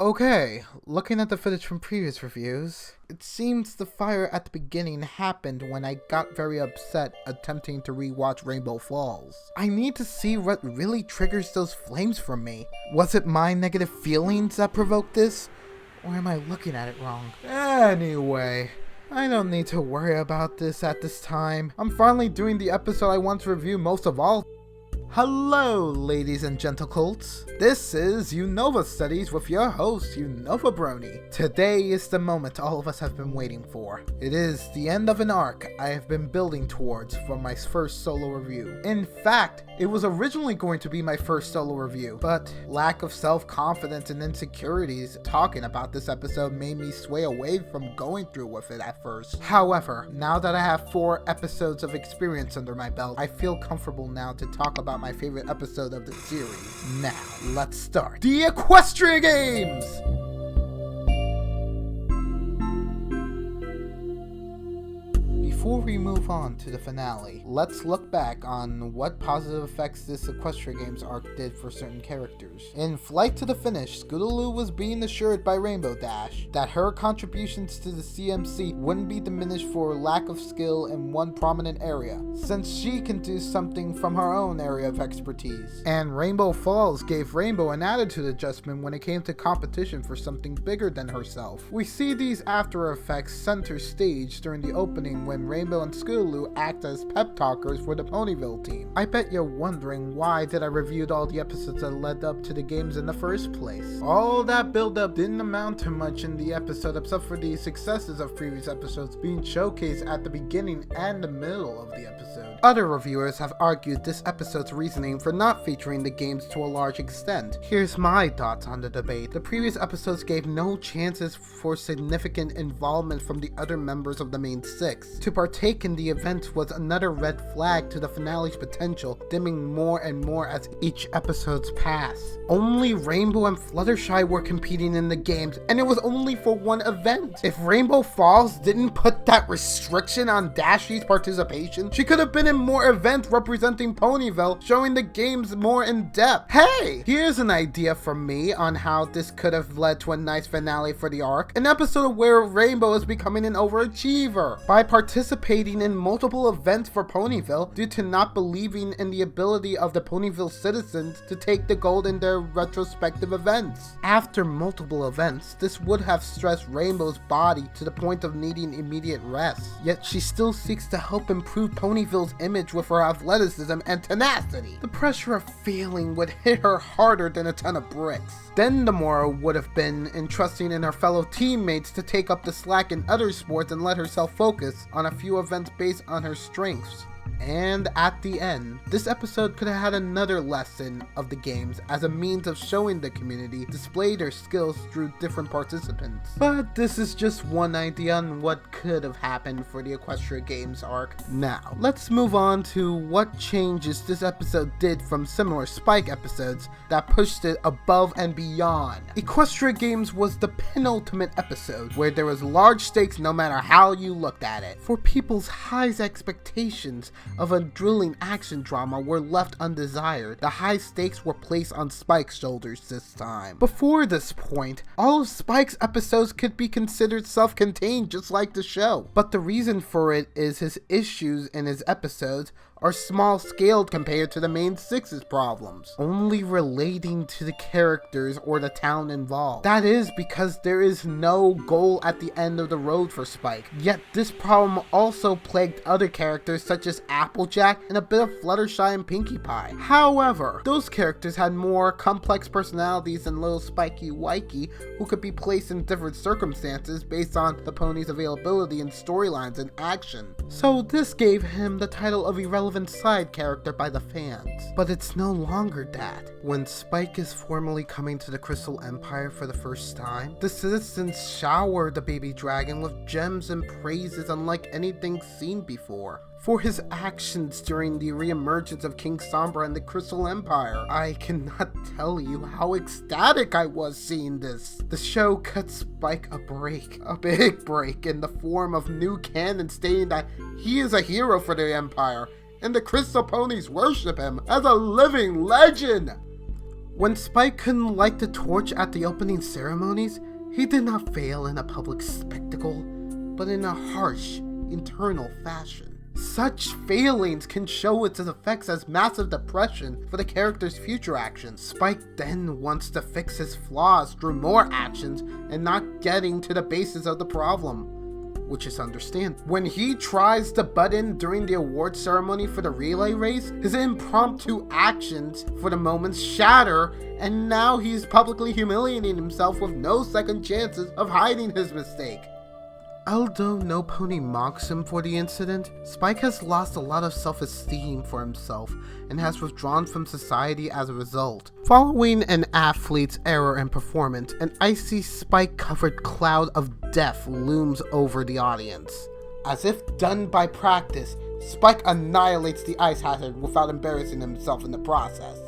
Okay, looking at the footage from previous reviews, it seems the fire at the beginning happened when I got very upset attempting to rewatch Rainbow Falls. I need to see what really triggers those flames from me. Was it my negative feelings that provoked this? Or am I looking at it wrong? Anyway, I don't need to worry about this at this time. I'm finally doing the episode I want to review most of all. Hello, ladies and gentlecolts. This is Unova Studies with your host, Unova Brony. Today is the moment all of us have been waiting for. It is the end of an arc I have been building towards for my first solo review. In fact, it was originally going to be my first solo review, but lack of self-confidence and insecurities talking about this episode made me sway away from going through with it at first. However, now that I have 4 episodes of experience under my belt, I feel comfortable now to talk about my favorite episode of the series. Now, let's start. The Equestria Games! Before we move on to the finale, let's look back on what positive effects this Equestria Games arc did for certain characters. In Flight to the Finish, Scootaloo was being assured by Rainbow Dash that her contributions to the CMC wouldn't be diminished for lack of skill in one prominent area, since she can do something from her own area of expertise. And Rainbow Falls gave Rainbow an attitude adjustment when it came to competition for something bigger than herself. We see these after effects center stage during the opening when Rainbow and Scootaloo act as pep talkers for the Ponyville team. I bet you're wondering why did I reviewed all the episodes that led up to the games in the first place. All that build up didn't amount to much in the episode except for the successes of previous episodes being showcased at the beginning and the middle of the episode. Other reviewers have argued this episode's reasoning for not featuring the games to a large extent. Here's my thoughts on the debate. The previous episodes gave no chances for significant involvement from the other members of the main 6. To partake in the event was another red flag to the finale's potential, dimming more and more as each episode's pass. Only Rainbow and Fluttershy were competing in the games, and it was only for one event. If Rainbow Falls didn't put that restriction on Dashy's participation, she could have been in more events representing Ponyville, showing the games more in depth. Hey, here's an idea from me on how this could have led to a nice finale for the arc. An episode where Rainbow is becoming an overachiever by participating in multiple events for Ponyville due to not believing in the ability of the Ponyville citizens to take the gold in their retrospective events. After multiple events, this would have stressed Rainbow's body to the point of needing immediate rest, yet she still seeks to help improve Ponyville's image with her athleticism and tenacity. The pressure of failing would hit her harder than a ton of bricks. Then the moral would have been in trusting in her fellow teammates to take up the slack in other sports and let herself focus on a few events based on her strengths. And at the end, this episode could have had another lesson of the games as a means of showing the community display their skills through different participants. But this is just one idea on what could have happened for the Equestria Games arc. Now, let's move on to what changes this episode did from similar Spike episodes that pushed it above and beyond. Equestria Games was the penultimate episode where there was large stakes no matter how you looked at it. For people's highest expectations of a thrilling action drama were left undesired. The high stakes were placed on Spike's shoulders this time. Before this point, all of Spike's episodes could be considered self-contained just like the show. But the reason for it is his issues in his episodes are small-scaled compared to the main 6's problems, only relating to the characters or the town involved. That is because there is no goal at the end of the road for Spike. Yet this problem also plagued other characters such as Applejack and a bit of Fluttershy and Pinkie Pie. However, those characters had more complex personalities than little Spiky Wikey, who could be placed in different circumstances based on the pony's availability in storylines and action. So this gave him the title of irrelevant side character by the fans. But it's no longer that. When Spike is formally coming to the Crystal Empire for the first time, the citizens shower the baby dragon with gems and praises unlike anything seen before. For his actions during the re-emergence of King Sombra and the Crystal Empire. I cannot tell you how ecstatic I was seeing this. The show cut Spike a big break in the form of new canon stating that he is a hero for the Empire, and the Crystal Ponies worship him as a living legend. When Spike couldn't light the torch at the opening ceremonies, he did not fail in a public spectacle, but in a harsh, internal fashion. Such failings can show its effects as massive depression for the character's future actions. Spike then wants to fix his flaws through more actions and not getting to the basis of the problem, which is understandable. When he tries to butt in during the award ceremony for the relay race, his impromptu actions for the moment shatter, and now he's publicly humiliating himself with no second chances of hiding his mistake. Although No Pony mocks him for the incident, Spike has lost a lot of self-esteem for himself and has withdrawn from society as a result. Following an athlete's error in performance, an icy Spike-covered cloud of death looms over the audience. As if done by practice, Spike annihilates the ice hazard without embarrassing himself in the process.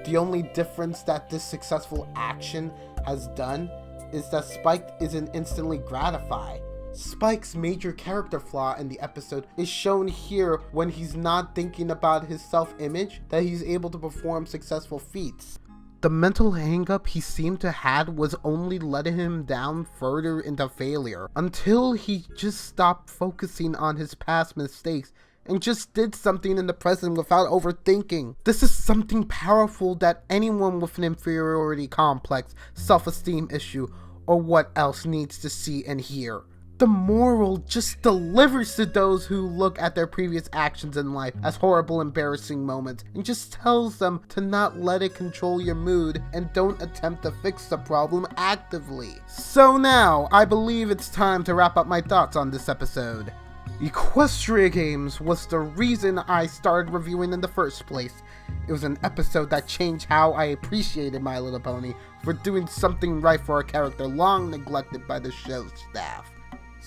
The only difference that this successful action has done is that Spike isn't instantly gratified. Spike's major character flaw in the episode is shown here when he's not thinking about his self-image, that he's able to perform successful feats. The mental hang-up he seemed to had was only letting him down further into failure, until he just stopped focusing on his past mistakes and just did something in the present without overthinking. This is something powerful that anyone with an inferiority complex, self-esteem issue, or what else needs to see and hear. The moral just delivers to those who look at their previous actions in life as horrible, embarrassing moments and just tells them to not let it control your mood and don't attempt to fix the problem actively. So now, I believe it's time to wrap up my thoughts on this episode. Equestria Games was the reason I started reviewing in the first place. It was an episode that changed how I appreciated My Little Pony for doing something right for a character long neglected by the show's staff.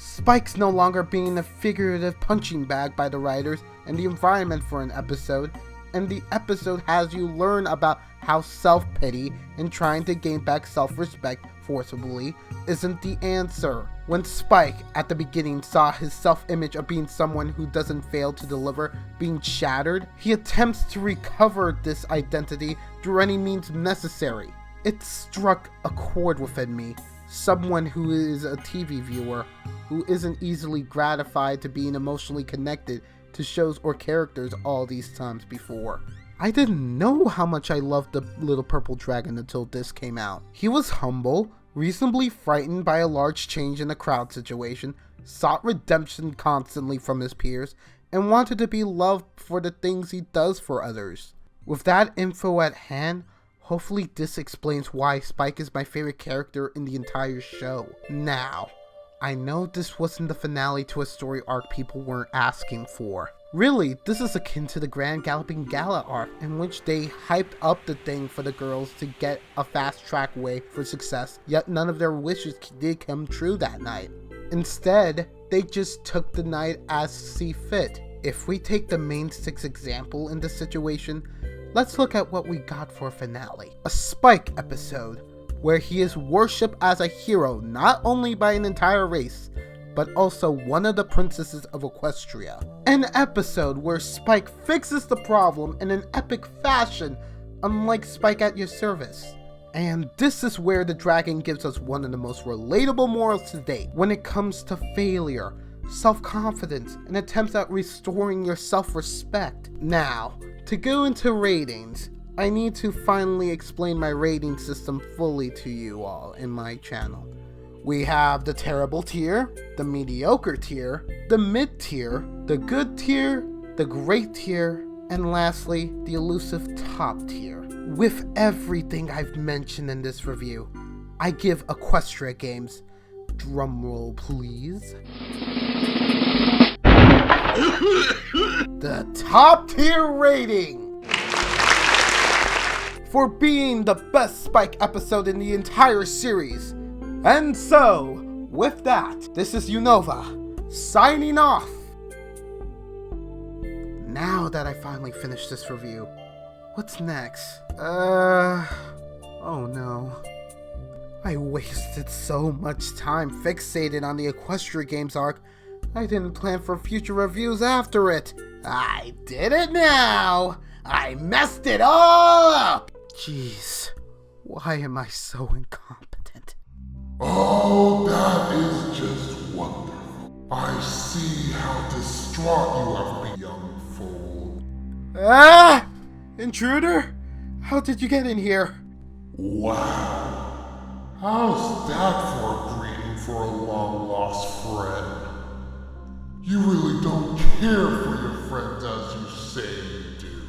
Spike's no longer being a figurative punching bag by the writers and the environment for an episode, and the episode has you learn about how self-pity and trying to gain back self-respect forcibly isn't the answer. When Spike, at the beginning, saw his self-image of being someone who doesn't fail to deliver being shattered, he attempts to recover this identity through any means necessary. It struck a chord within me. Someone who is a TV viewer, who isn't easily gratified to being emotionally connected to shows or characters all these times before. I didn't know how much I loved the Little Purple Dragon until this came out. He was humble, reasonably frightened by a large change in the crowd situation, sought redemption constantly from his peers, and wanted to be loved for the things he does for others. With that info at hand, hopefully this explains why Spike is my favorite character in the entire show. Now, I know this wasn't the finale to a story arc people weren't asking for. Really, this is akin to the Grand Galloping Gala arc, in which they hyped up the thing for the girls to get a fast track way for success, yet none of their wishes did come true that night. Instead, they just took the night as see fit. If we take the main six example in this situation, let's look at what we got for a finale. A Spike episode, where he is worshipped as a hero not only by an entire race, but also one of the princesses of Equestria. An episode where Spike fixes the problem in an epic fashion, unlike Spike at Your Service. And this is where the dragon gives us one of the most relatable morals to date when it comes to failure, self-confidence, and attempts at restoring your self-respect. Now, to go into ratings, I need to finally explain my rating system fully to you all in my channel. We have the terrible tier, the mediocre tier, the mid tier, the good tier, the great tier, and lastly, the elusive top tier. With everything I've mentioned in this review, I give Equestria Games, drumroll please, the top tier rating for being the best Spike episode in the entire series. And so, with that, this is Unova, signing off. Now that I finally finished this review, what's next? Oh no. I wasted so much time fixated on the Equestria Games arc, I didn't plan for future reviews after it. I did it now! I messed it all up! Jeez. Why am I so incompetent? Oh, that is just wonderful. I see how distraught you have been, young fool. Ah! Intruder? How did you get in here? Wow. How's that for a greeting for a long-lost friend? You really don't care for your friends as you say you do.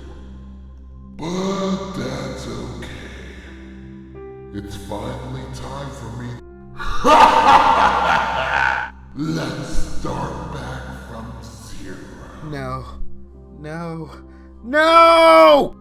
But that's okay. It's finally time for me. Let's start back from zero. No. No. No!